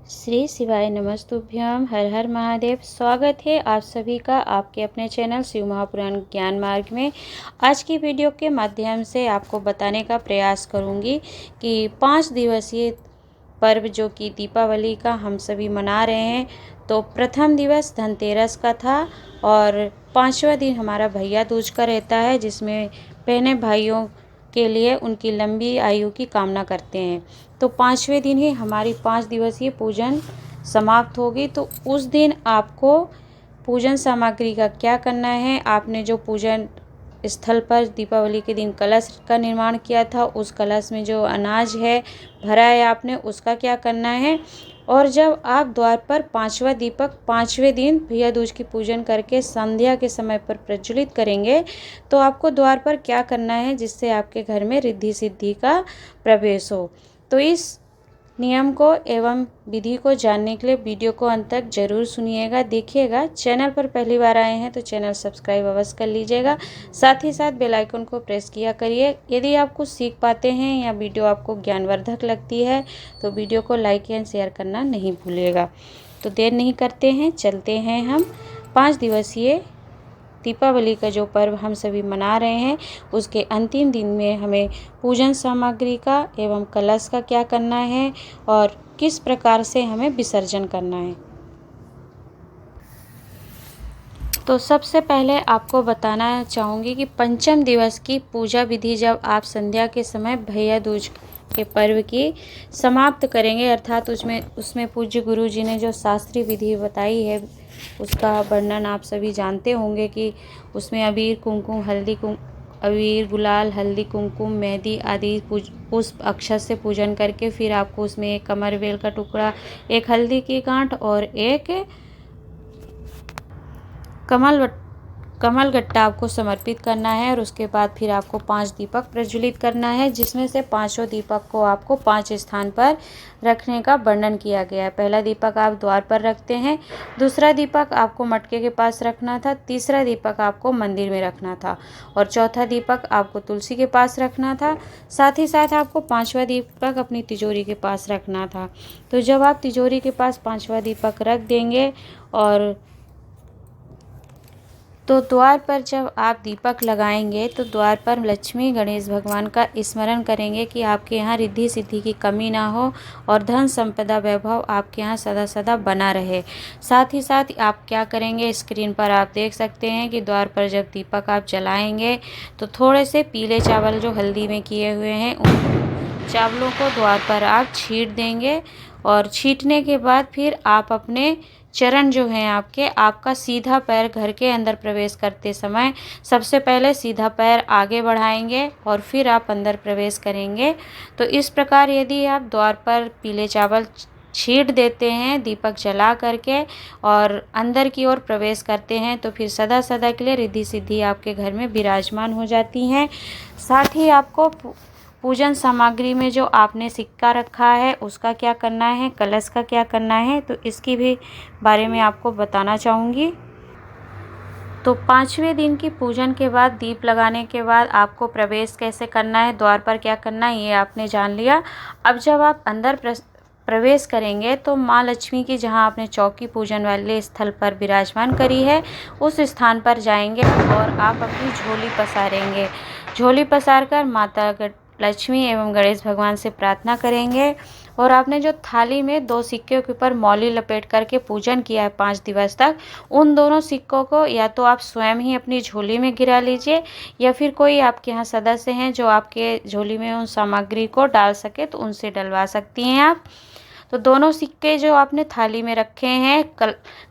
श्री शिवाय नमस्तुभ्यम। हर हर महादेव। स्वागत है आप सभी का आपके अपने चैनल शिव महापुराण ज्ञान मार्ग में। आज की वीडियो के माध्यम से आपको बताने का प्रयास करूंगी कि 5 दिवसीय पर्व जो कि दीपावली का हम सभी मना रहे हैं। तो प्रथम दिवस धनतेरस का था और 5वां दिन हमारा भैया दूज का रहता है, जिसमें बहनें भाइयों के लिए उनकी लंबी आयु की कामना करते हैं। तो 5वें दिन ही हमारी 5 दिवसीय पूजन समाप्त होगी। तो उस दिन आपको पूजन सामग्री का क्या करना है, आपने जो पूजन स्थल पर दीपावली के दिन कलश का निर्माण किया था, उस कलश में जो अनाज है भरा है आपने, उसका क्या करना है। और जब आप द्वार पर 5वां दीपक 5वें दिन भैया दूज की पूजन करके संध्या के समय पर प्रज्वलित करेंगे, तो आपको द्वार पर क्या करना है जिससे आपके घर में रिद्धि सिद्धि का प्रवेश हो। तो इस नियम को एवं विधि को जानने के लिए वीडियो को अंत तक जरूर सुनिएगा, देखिएगा। चैनल पर पहली बार आए हैं तो चैनल सब्सक्राइब अवश्य कर लीजिएगा, साथ ही साथ बेल आइकन को प्रेस किया करिए। यदि आप कुछ सीख पाते हैं या वीडियो आपको ज्ञानवर्धक लगती है तो वीडियो को लाइक एंड शेयर करना नहीं भूलिएगा। तो देर नहीं करते हैं, चलते हैं हम 5 दिवसीय दीपावली का जो पर्व हम सभी मना रहे हैं उसके अंतिम दिन में हमें पूजन सामग्री का एवं कलश का क्या करना है और किस प्रकार से हमें विसर्जन करना है। तो सबसे पहले आपको बताना चाहूँगी कि पंचम दिवस की पूजा विधि जब आप संध्या के समय भैया दूज के पर्व की समाप्त करेंगे, अर्थात उसमें पूज्य गुरु जी ने जो शास्त्रीय विधि बताई है उसका वर्णन आप सभी जानते होंगे कि उसमें अबीर गुलाल हल्दी कुमकुम मेहंदी आदि पुष्प अक्षत से पूजन करके फिर आपको उसमें एक कमरवेल का टुकड़ा, एक हल्दी की गांठ और एक कमल गट्टा आपको समर्पित करना है। और उसके बाद फिर आपको 5 दीपक प्रज्वलित करना है, जिसमें से 5वें दीपक को आपको 5 स्थान पर रखने का वर्णन किया गया है। पहला दीपक आप द्वार पर रखते हैं, दूसरा दीपक आपको मटके के पास रखना था, तीसरा दीपक आपको मंदिर में रखना था और चौथा दीपक आपको तुलसी के पास रखना था। साथ ही साथ आपको 5वां दीपक अपनी तिजोरी के पास रखना था। तो जब आप तिजोरी के पास 5वां दीपक रख देंगे और तो द्वार पर जब आप दीपक लगाएंगे तो द्वार पर लक्ष्मी गणेश भगवान का स्मरण करेंगे कि आपके यहाँ रिद्धि सिद्धि की कमी ना हो और धन संपदा वैभव आपके यहाँ सदा सदा बना रहे। साथ ही साथ आप क्या करेंगे, स्क्रीन पर आप देख सकते हैं कि द्वार पर जब दीपक आप जलाएंगे तो थोड़े से पीले चावल जो हल्दी में किए हुए हैं उन चावलों को द्वार पर आप छींट देंगे। और छींटने के बाद फिर आप अपने चरण जो हैं आपका सीधा पैर घर के अंदर प्रवेश करते समय सबसे पहले सीधा पैर आगे बढ़ाएंगे और फिर आप अंदर प्रवेश करेंगे। तो इस प्रकार यदि आप द्वार पर पीले चावल छींट देते हैं दीपक जला करके और अंदर की ओर प्रवेश करते हैं तो फिर सदा सदा के लिए रिद्धि सिद्धि आपके घर में विराजमान हो जाती हैं। साथ ही आपको पूजन सामग्री में जो आपने सिक्का रखा है उसका क्या करना है, कलश का क्या करना है, तो इसकी भी बारे में आपको बताना चाहूँगी। तो 5वें दिन की पूजन के बाद दीप लगाने के बाद आपको प्रवेश कैसे करना है, द्वार पर क्या करना है, ये आपने जान लिया। अब जब आप अंदर प्रवेश करेंगे तो माँ लक्ष्मी की जहाँ आपने चौकी पूजन वाले स्थल पर विराजमान करी है उस स्थान पर जाएंगे और आप अपनी झोली पसारेंगे। झोली पसार कर माता लक्ष्मी एवं गणेश भगवान से प्रार्थना करेंगे और आपने जो थाली में 2 सिक्कों के ऊपर मौली लपेट करके पूजन किया है 5 दिवस तक, उन दोनों सिक्कों को या तो आप स्वयं ही अपनी झोली में गिरा लीजिए या फिर कोई आपके यहाँ सदस्य हैं जो आपके झोली में उन सामग्री को डाल सके तो उनसे डलवा सकती हैं आप। तो दोनों सिक्के जो आपने थाली में रखे हैं,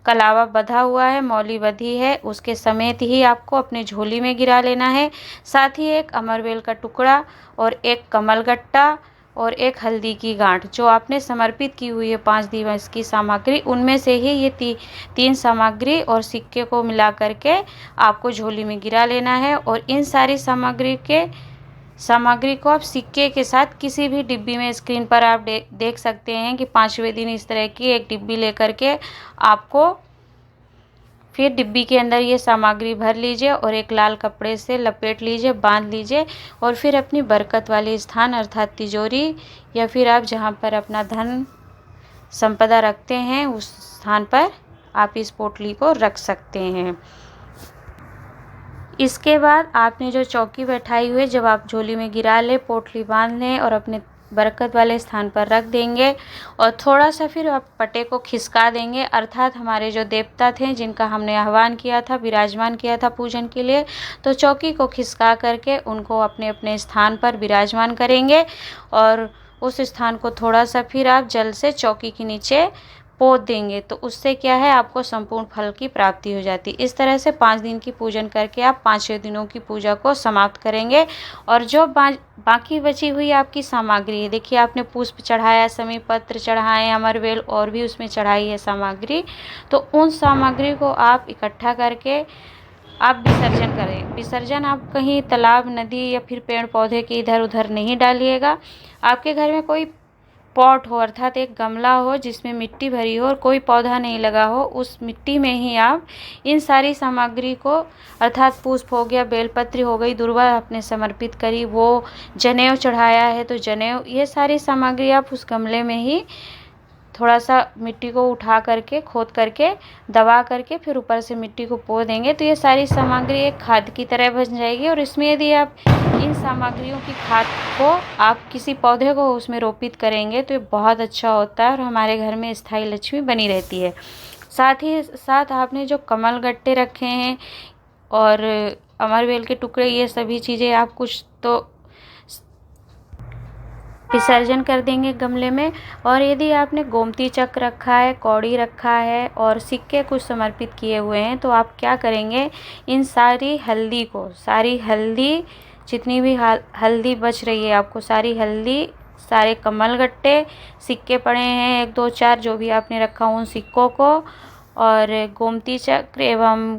कलावा बंधा हुआ है, मौली बंधी है, उसके समेत ही आपको अपने झोली में गिरा लेना है। साथ ही एक अमरवेल का टुकड़ा और एक कमलगट्टा और एक हल्दी की गांठ जो आपने समर्पित की हुई है 5 दिवस की सामग्री, उनमें से ही ये 3 सामग्री और सिक्के को मिला करके आपको झोली में गिरा लेना है। और इन सारी सामग्री को आप सिक्के के साथ किसी भी डिब्बी में, स्क्रीन पर आप देख सकते हैं कि 5वें दिन इस तरह की एक डिब्बी लेकर के आपको फिर डिब्बी के अंदर ये सामग्री भर लीजिए और एक लाल कपड़े से लपेट लीजिए, बांध लीजिए और फिर अपनी बरकत वाले स्थान अर्थात तिजोरी या फिर आप जहाँ पर अपना धन संपदा रखते हैं उस स्थान पर आप इस पोटली को रख सकते हैं। इसके बाद आपने जो चौकी बैठाई हुई है, जब आप झोली में गिरा ले, पोटली बांध लें और अपने बरकत वाले स्थान पर रख देंगे और थोड़ा सा फिर आप पटे को खिसका देंगे, अर्थात हमारे जो देवता थे जिनका हमने आह्वान किया था, विराजमान किया था पूजन के लिए, तो चौकी को खिसका करके उनको अपने अपने स्थान पर विराजमान करेंगे और उस स्थान को थोड़ा सा फिर आप जल से चौकी के नीचे पोत देंगे। तो उससे क्या है, आपको संपूर्ण फल की प्राप्ति हो जाती है। इस तरह से 5 दिन की पूजन करके आप 5वें दिनों की पूजा को समाप्त करेंगे। और जो बाकी बची हुई आपकी सामग्री है, देखिए आपने पुष्प चढ़ाया, समी पत्र चढ़ाए, अमरवेल और भी उसमें चढ़ाई है सामग्री, तो उन सामग्री को आप इकट्ठा करके आप विसर्जन करें। विसर्जन आप कहीं तालाब, नदी या फिर पेड़ पौधे के इधर उधर नहीं डालिएगा। आपके घर में कोई पॉट हो, अर्थात एक गमला हो जिसमें मिट्टी भरी हो और कोई पौधा नहीं लगा हो, उस मिट्टी में ही आप इन सारी सामग्री को, अर्थात पुष्प हो गया, बेलपत्री हो गई, दुर्वा आपने समर्पित करी, वो जनेऊ चढ़ाया है तो जनेऊ, ये सारी सामग्री आप उस गमले में ही थोड़ा सा मिट्टी को उठा करके, खोद करके, दबा करके फिर ऊपर से मिट्टी को पो देंगे। तो ये सारी सामग्री एक खाद की तरह बन जाएगी और इसमें यदि आप इन सामग्रियों की खाद को आप किसी पौधे को उसमें रोपित करेंगे तो ये बहुत अच्छा होता है और हमारे घर में स्थायी लक्ष्मी बनी रहती है। साथ ही साथ आपने जो कमल गट्टे रखे हैं और अमरवेल के टुकड़े, ये सभी चीज़ें आप कुछ तो विसर्जन कर देंगे गमले में। और यदि आपने गोमती चक्र रखा है, कौड़ी रखा है और सिक्के कुछ समर्पित किए हुए हैं, तो आप क्या करेंगे, इन सारी हल्दी जितनी भी हल्दी बच रही है आपको, सारी हल्दी, सारे कमल गट्टे, सिक्के पड़े हैं 1 2 4 जो भी आपने रखा उन सिक्कों को और गोमती चक्र एवं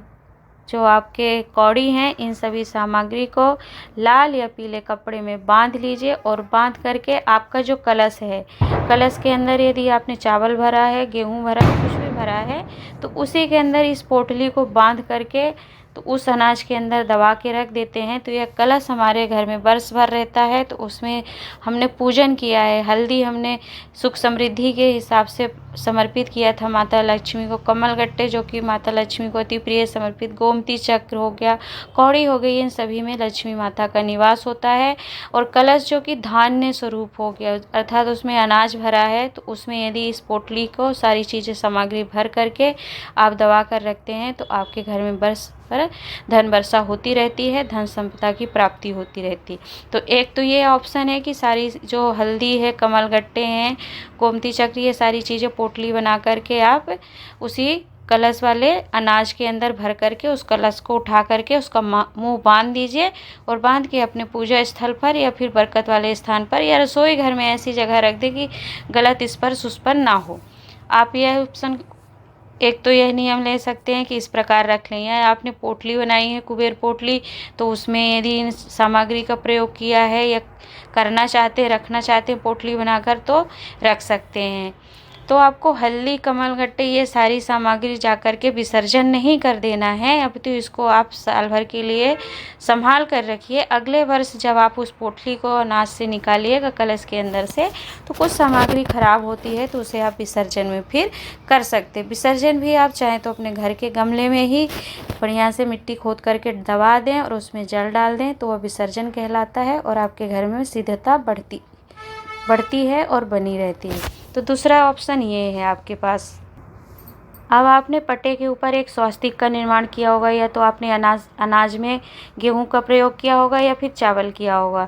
जो आपके कौड़ी हैं, इन सभी सामग्री को लाल या पीले कपड़े में बांध लीजिए। और बांध करके आपका जो कलश है, कलश के अंदर यदि आपने चावल भरा है, गेहूँ भरा है, कुछ भी भरा है, तो उसी के अंदर इस पोटली को बांध करके तो उस अनाज के अंदर दबा के रख देते हैं। तो यह कलश हमारे घर में वर्ष भर रहता है। तो उसमें हमने पूजन किया है, हल्दी हमने सुख समृद्धि के हिसाब से समर्पित किया था माता लक्ष्मी को, कमल गट्टे जो कि माता लक्ष्मी को अति प्रिय समर्पित, गोमती चक्र हो गया, कौड़ी हो गई, इन सभी में लक्ष्मी माता का निवास होता है। और कलश जो कि धान्य स्वरूप हो गया, अर्थात उसमें अनाज भरा है, तो उसमें यदि इस पोटली को सारी चीज़ें सामग्री भर करके आप दबा कर रखते हैं तो आपके घर में बरस पर धन वर्षा होती रहती है, धन संपदा की प्राप्ति होती रहती। तो एक तो ये ऑप्शन है कि सारी जो हल्दी है, कमल गट्टे हैं, गोमती चक्र, ये सारी चीज़ें पोटली बना करके आप उसी कलश वाले अनाज के अंदर भर करके उस कलश को उठा करके उसका मुंह बांध दीजिए और बांध के अपने पूजा स्थल पर या फिर बरकत वाले स्थान पर या रसोई घर में ऐसी जगह रख दें कि गलत स्पर्श उस पर ना हो। आप यह ऑप्शन, एक तो यह नियम ले सकते हैं कि इस प्रकार रख लें, या आपने पोटली बनाई है कुबेर पोटली, तो उसमें यदि इन सामग्री का प्रयोग किया है या करना चाहते हैं, रखना चाहते हैं पोटली बनाकर, तो रख सकते हैं। तो आपको हल्दी, कमल गट्टे, ये सारी सामग्री जा कर के विसर्जन नहीं कर देना है, अब तो इसको आप साल भर के लिए संभाल कर रखिए। अगले वर्ष जब आप उस पोटली को अनाज से निकालिएगा कलश के अंदर से, तो कुछ सामग्री खराब होती है तो उसे आप विसर्जन में फिर कर सकते हैं। विसर्जन भी आप चाहें तो अपने घर के गमले में ही बढ़िया से मिट्टी खोद करके दबा दें और उसमें जल डाल दें, तो वह विसर्जन कहलाता है और आपके घर में सिद्धता बढ़ती है और बनी रहती है। तो दूसरा ऑप्शन ये है आपके पास। अब आपने पट्टे के ऊपर एक स्वास्तिक का निर्माण किया होगा, या तो आपने अनाज में गेहूं का प्रयोग किया होगा या फिर चावल किया होगा।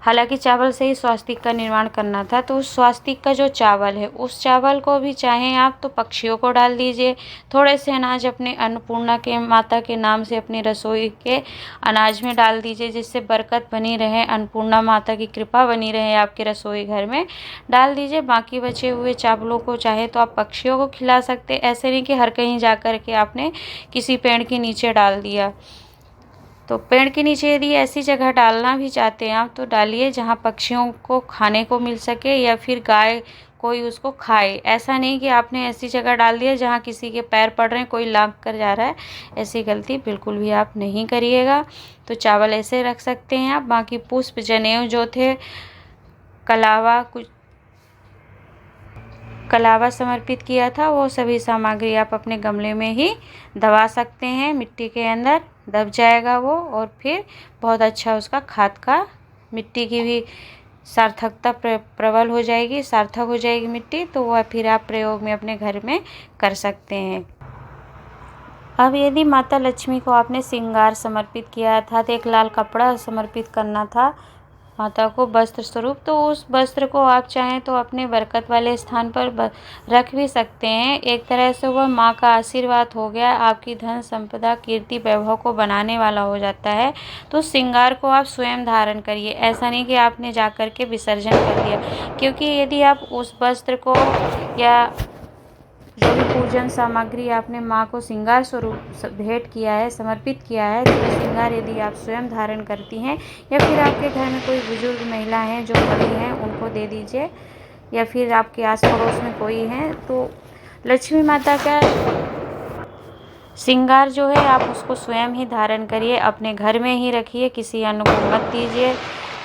हालांकि चावल से ही स्वास्तिक का निर्माण करना था, तो उस स्वास्तिक का जो चावल है, उस चावल को भी चाहें आप तो पक्षियों को डाल दीजिए। थोड़े से अनाज अपने अन्नपूर्णा के माता के नाम से अपनी रसोई के अनाज में डाल दीजिए, जिससे बरकत बनी रहे, अन्नपूर्णा माता की कृपा बनी रहे आपके रसोई घर में, डाल दीजिए। बाकी बचे हुए चावलों को चाहे तो आप पक्षियों को खिला सकते, ऐसे नहीं कि हर कहीं जा कर के आपने किसी पेड़ के नीचे डाल दिया। तो पेड़ के नीचे यदि ऐसी जगह डालना भी चाहते हैं आप तो डालिए जहाँ पक्षियों को खाने को मिल सके या फिर गाय कोई उसको खाए। ऐसा नहीं कि आपने ऐसी जगह डाल दिया जहाँ किसी के पैर पड़ रहे हैं, कोई लांग कर जा रहा है, ऐसी गलती बिल्कुल भी आप नहीं करिएगा। तो चावल ऐसे रख सकते हैं आप। बाकी पुष्प, जनेऊ जो थे, कलावा, कुछ कलावा समर्पित किया था वो सभी सामग्री आप अपने गमले में ही दबा सकते हैं। मिट्टी के अंदर दब जाएगा वो और फिर बहुत अच्छा उसका खाद का मिट्टी की भी सार्थकता प्रबल हो जाएगी, सार्थक हो जाएगी मिट्टी, तो वह फिर आप प्रयोग में अपने घर में कर सकते हैं। अब यदि माता लक्ष्मी को आपने श्रृंगार समर्पित किया था तो एक लाल कपड़ा समर्पित करना था माता को वस्त्र स्वरूप, तो उस वस्त्र को आप चाहें तो अपने बरकत वाले स्थान पर रख भी सकते हैं। एक तरह से वह माँ का आशीर्वाद हो गया, आपकी धन संपदा कीर्ति वैभव को बनाने वाला हो जाता है। तो श्रृंगार को आप स्वयं धारण करिए, ऐसा नहीं कि आपने जा कर के विसर्जन कर दिया, क्योंकि यदि आप उस वस्त्र को या जो भी पूजन सामग्री आपने माँ को श्रृंगार स्वरूप भेंट किया है, समर्पित किया है, तो वह श्रृंगार यदि आप स्वयं धारण करती हैं या फिर आपके घर में कोई बुजुर्ग महिला हैं जो बड़ी हैं उनको दे दीजिए, या फिर आपके आस पड़ोस में कोई हैं, तो लक्ष्मी माता का श्रृंगार जो है आप उसको स्वयं ही धारण करिए, अपने घर में ही रखिए, किसी अन्य को मत दीजिए।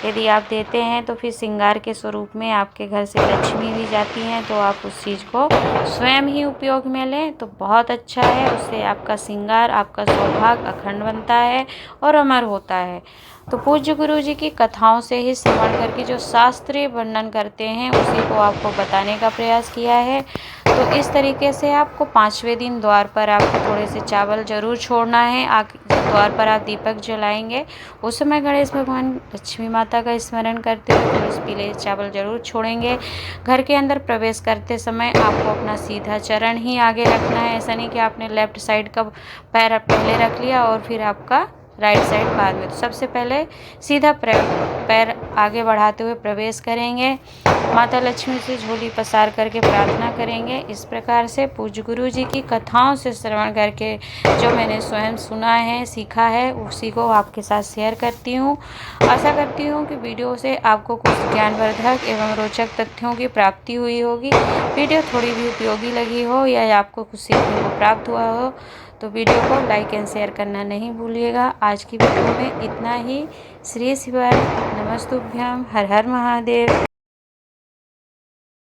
यदि आप देते हैं तो फिर श्रृंगार के स्वरूप में आपके घर से लक्ष्मी भी जाती हैं, तो आप उस चीज़ को स्वयं ही उपयोग में लें तो बहुत अच्छा है। उससे आपका श्रृंगार, आपका सौभाग्य अखंड बनता है और अमर होता है। तो पूज्य गुरु जी की कथाओं से ही श्रवण करके जो शास्त्रीय वर्णन करते हैं उसी को आपको बताने का प्रयास किया है। तो इस तरीके से आपको 5वें दिन द्वार पर आपको थोड़े से चावल जरूर छोड़ना है। द्वार पर आप दीपक जलाएंगे उस समय गणेश भगवान लक्ष्मी माता का स्मरण करते हुए थोड़े पीले चावल जरूर छोड़ेंगे। घर के अंदर प्रवेश करते समय आपको अपना सीधा चरण ही आगे रखना है, ऐसा नहीं कि आपने लेफ्ट साइड का पैर पहले रख लिया और फिर आपका राइट साइड बाद में। तो सबसे पहले सीधा पैर आगे बढ़ाते हुए प्रवेश करेंगे, माता लक्ष्मी से झोली पसार करके प्रार्थना करेंगे। इस प्रकार से पूज्य गुरु जी की कथाओं से श्रवण करके जो मैंने स्वयं सुना है, सीखा है, उसी को आपके साथ शेयर करती हूँ। आशा करती हूँ कि वीडियो से आपको कुछ ज्ञानवर्धक एवं रोचक तथ्यों की प्राप्ति हुई होगी। वीडियो थोड़ी भी उपयोगी लगी हो या आपको कुछ सीखने को प्राप्त हुआ हो तो वीडियो को लाइक एंड शेयर करना नहीं भूलिएगा। आज की वीडियो में इतना ही। श्री शिवाय, नमस्तुभ्यम, हर हर महादेव।